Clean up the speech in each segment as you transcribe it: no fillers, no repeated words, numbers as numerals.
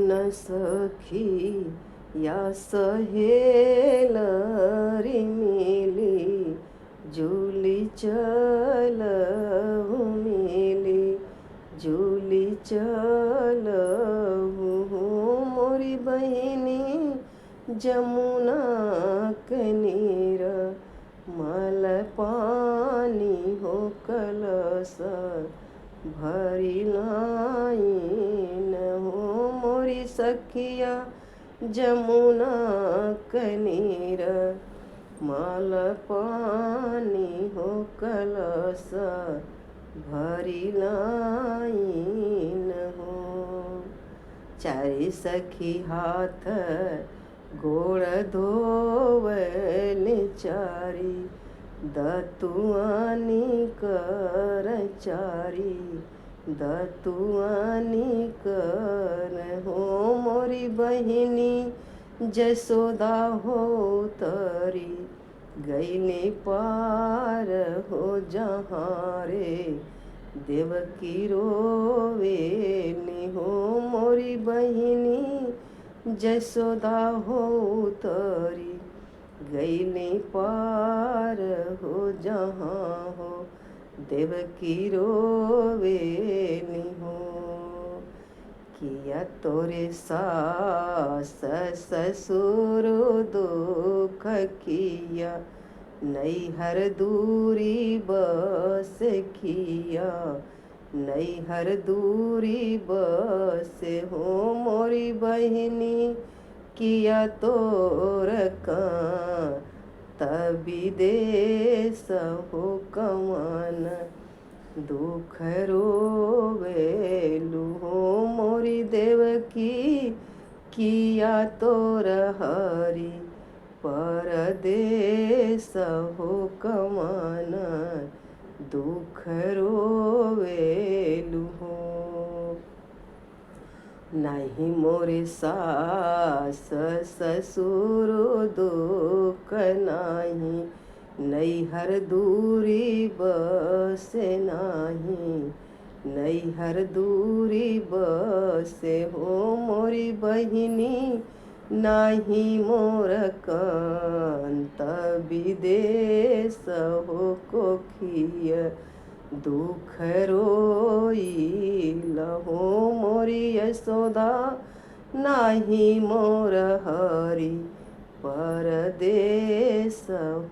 न सखी या सहेलरी मिली जुली चलहु मिली जुली चलहु मोरी बहिनी जमुना कनीर मल पानी हो कलश भरी लाइन हो मोरी सखिया जमुना कनीर मल पानी हो कलश भरी लाइन हो। चारि सखी हाथ गोड़ धोवल चारी दतुआनी कर चारी दतुआनी कर हो मोरी बहिनी जसोदा हो तरी गईले पार हो जहाँ रे देवकी रोवेली हो मोरी बहिनी जसोदा हो तरी गईले पार हो जहाँ हो देवकी रोवेली हो। किया तोरे सास ससुर दुख किया नैहर दूरी बस किया नैहर दूरी बस हो मोरी बहिनी किया तोर का तभी देश हो कमान दुख रोवेलु हो मोरी देवकी किया तोर हरि परदेश हो कमान दुख रोवेलु हो। नहीं मोरे सास ससुर दुख नाही नैहर दूरी बस नाही नैहर दूरी बस हो मोरी बहिनी नाही मोर कांत विदेश हो कोखिय दुख रोइल हो मोरी यशोदा नाही मोर हरि परदेश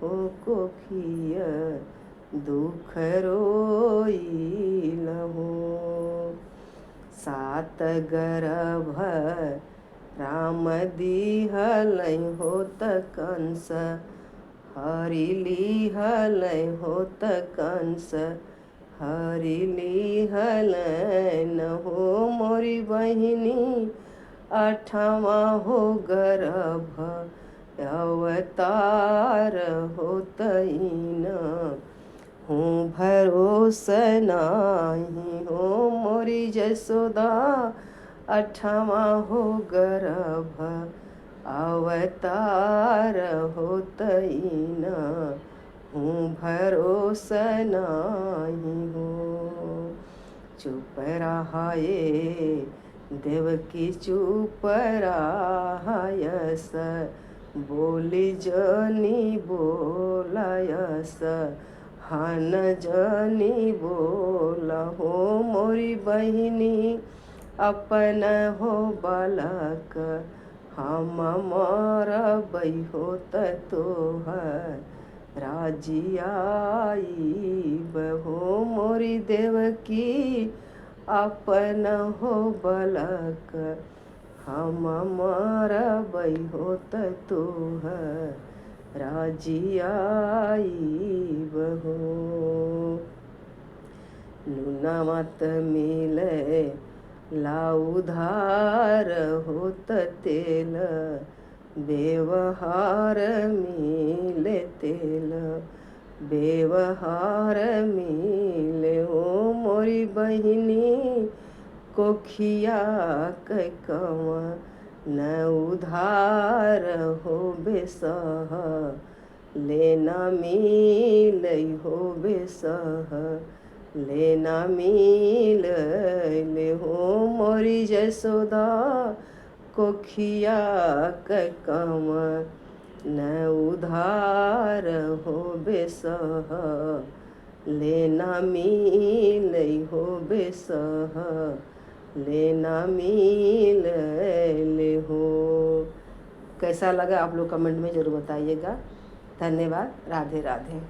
हो कोखिय दुख रोइल हो। सात गर्भ राम दिहलै होत कंस हरि लिहलै होत कंस हरि लिहलन हो मोरी बहिनी अठवा हो गर्भ अवतार होतइन हूँ भरोसा नाही हो मोरी जसोदा अठवा हो गर्भ अवतार होतइन हूँ भरोसा नाही हो। चुप रहाए देवकी चुप रहायस बोली जनी बोलायस हन जनी बोला हो मोरी बहिनी अपन हो बालक हम मरबै होत तोहर राजियाईब हो मोरी देवकी अपन हो बालक हम मरबै होत तोहर राजियाईब हो। लूना मत मिले लाउधार होत तेल व्यवहार मिले तेल व्यवहार मिले हो मोरी बहिनी कोखिया कवा न उधार हो बेसह लेना मिलै हो बेसह लेना मिल ले हो मोरी जसोदा कोखिया कै कम न उधार हो बेसह लेना मिल हो बेसह लेना मिल ले हो। कैसा लगा आप लोग कमेंट में ज़रूर बताइएगा। धन्यवाद। राधे राधे।